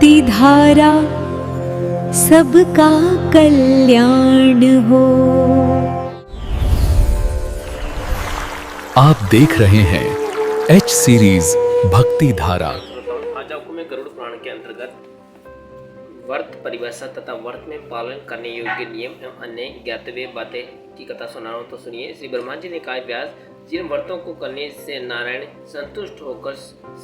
भक्ति धारा सबका कल्याण हो। आप देख रहे हैं एच सीरीज भक्ति धारा। आज आपको मैं गरुड़ पुराण के अंतर्गत व्रत परिभाषा तथा व्रत में पालन करने योग्य नियम एवं अन्य ज्ञातव्य बातें की कथा सुना रहा हूं। तो सुनिए। श्री ब्रह्मा जी ने कहा, व्यास, जिन व्रतों को करने से नारायण संतुष्ट होकर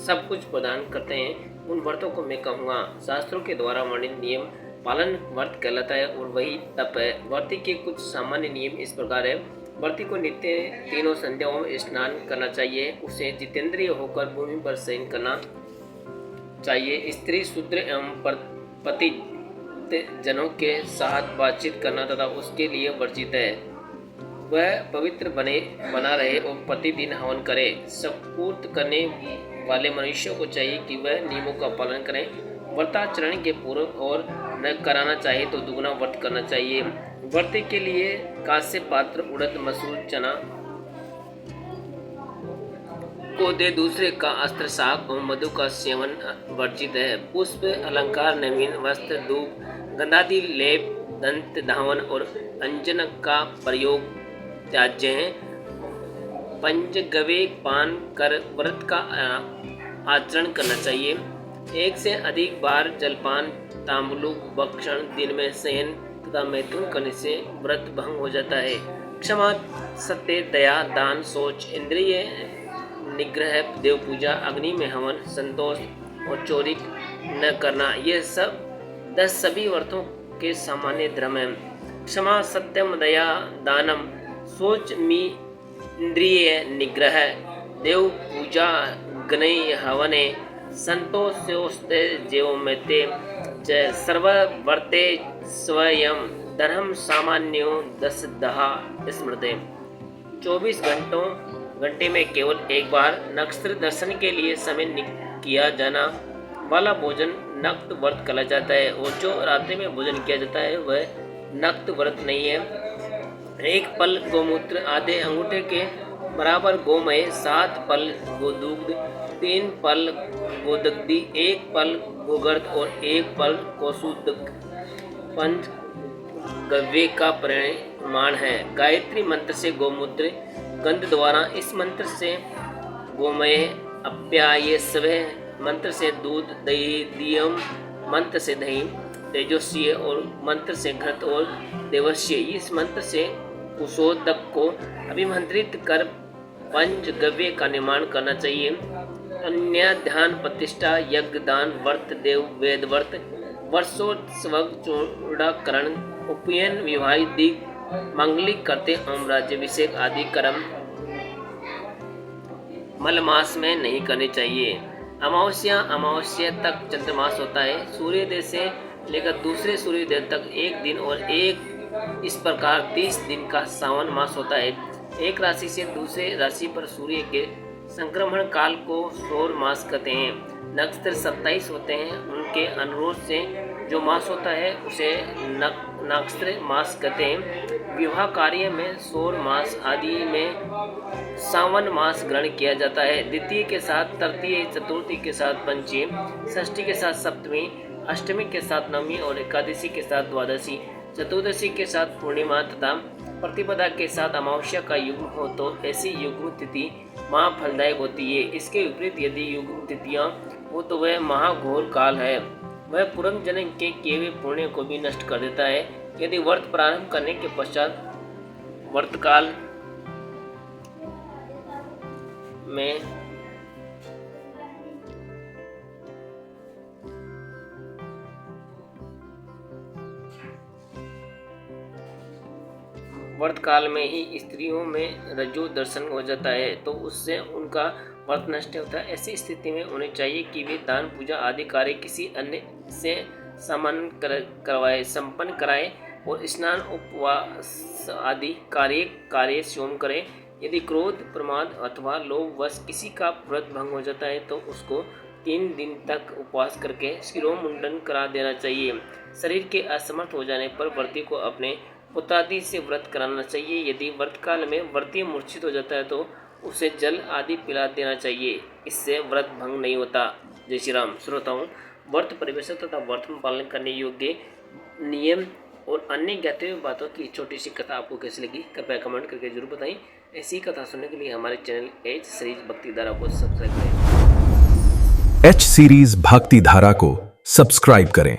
सब कुछ प्रदान करते हैं, उन व्रतों को मैं कहूँगा। शास्त्रों के द्वारा वर्णित नियम पालन व्रत कहलाता है और वही तप है। व्रती के कुछ सामान्य नियम इस प्रकार है। व्रती को नित्य तीनों संध्याओं में स्नान करना चाहिए। उसे जितेंद्रिय होकर भूमि पर शयन करना चाहिए। स्त्री, शूद्र एवं पति जनों के साथ बातचीत करना तथा उसके लिए वर्जित है। वह पवित्र बना रहे और प्रतिदिन हवन करे। सपूर्त करने वाले मनुष्यों को चाहिए कि वह नियमों का पालन करें। व्रताचरण के पूर्व और न कराना चाहिए तो दुगना व्रत करना चाहिए। व्रत के लिए कांस्य पात्र, उड़द, मसूर, चना को दे, दूसरे का अस्त्र, शाक और मधु का सेवन वर्जित है। पुष्प, अलंकार, नवीन वस्त्र, धूप, गंधादि लेप, दंत धावन और अंजन का प्रयोग त्याज्य है। पंचगव्य पान कर व्रत का आचरण करना चाहिए। एक से अधिक बार जलपान, तांबुलु भक्षण, दिन में शयन तथा मैथुन करने से व्रत भंग हो जाता है। क्षमा, सत्य, दया, दान, शौच, इंद्रिय निग्रह, देव पूजा, अग्नि में हवन, संतोष और चोरी न करना, ये सब 10 सभी व्रतों के सामान्य धर्म हैं। क्षमा, सत्यम, दया, दानम, शौच, मी, इंद्रिय निग्रह, देव पूजा, अग्नि हवने, संतोषोस्ते जीवमेते च सर्ववर्ते स्वयं धर्म सामान्यो 10 स्मृते। 24 घंटे में केवल एक बार नक्षत्र दर्शन के लिए समय किया जाना वाला भोजन नक्त व्रत कहा जाता है और जो रात्रि में भोजन किया जाता है वह नक्त व्रत नहीं है। एक पल गोमूत्र, आधे अंगूठे के बराबर गोमय, 7 पल गोदुग्ध, 3 पल गोदग्धि, 1 पल गोगर्ध और 1 पल कौसुदक पंच गव्य का परिमाण है। गायत्री मंत्र से गोमूत्र, गंध द्वारा, इस मंत्र से गोमय, अप्यायस्व मंत्र से दूध, दही, दियम मंत्र से दही, तेजस्वी और मंत्र से घृत और देवस्य, इस मंत्र से कुशोदक को अभिमंत्रित कर पंचगव्य का निर्माण करना चाहिए। अन्य ध्यान, प्रतिष्ठा, यज्ञ, दान, व्रत, देव वेद व्रत, वर्षोत्सव, चूड़ाकरण, उपनयन, विवाह, दीप, मंगलिक करते, ओम राज्याभिषेक आदि कर्म मल मास में नहीं करने चाहिए। अमावस्या तक चंद्रमास होता है। सूर्योदय से लेकर दूसरे सूर्योदय तक 1 दिन और इस प्रकार 30 दिन का सावन मास होता है। एक राशि से दूसरे राशि पर सूर्य के संक्रमण काल को सौर मास कहते हैं। नक्षत्र 27 होते हैं, उनके अनुरोध से जो मास होता है उसे नक्षत्र मास कहते हैं। विवाह कार्य में सौर मास आदि में सावन मास ग्रहण किया जाता है। द्वितीय के साथ तृतीय, चतुर्थी के साथ पंचमी, षष्ठी के साथ सप्तमी, अष्टमी के साथ नवमी और एकादशी के साथ द्वादशी, चतुर्दशी के साथ पूर्णिमा तथा प्रतिपदा के साथ अमावस्या का युग्म हो तो ऐसी युग्म तिथि महाफलदायक होती है। इसके विपरीत यदि युग्म तिथियां हो तो वह महाघोर काल है। वह पूर्व जन्म के किए हुए पुण्य को भी नष्ट कर देता है। यदि व्रत प्रारंभ करने के पश्चात व्रत काल में व्रत काल में ही स्त्रियों में रजो दर्शन हो जाता है तो उससे उनका व्रत नष्ट होता है। ऐसी स्थिति में उन्हें चाहिए कि वे दान, पूजा आदि कार्य किसी अन्य से संपन्न कराए और स्नान, उपवास आदि कार्य स्वयं करें। यदि क्रोध, प्रमाद अथवा लोभ वश किसी का व्रत भंग हो जाता है तो उसको 3 दिन तक उपवास करके शिरोमुंडन करा देना चाहिए। शरीर के असमर्थ हो जाने पर व्रती को अपने पुत्रादि से व्रत कराना चाहिए। यदि व्रत काल में व्रती मूर्छित हो जाता है तो उसे जल आदि पिला देना चाहिए। इससे व्रत भंग नहीं होता। जय श्री राम। श्रोताओं, व्रत परिवेशन तथा व्रत में पालन करने योग्य नियम और अन्य ज्ञात बातों की छोटी सी कथा आपको कैसी लगी कृपया कमेंट करके जरूर बताएं। ऐसी कथा सुनने के लिए हमारे चैनल एच सीरीज भक्ति धारा को सब्सक्राइब करें। एच सीरीज भक्ति धारा को सब्सक्राइब करें।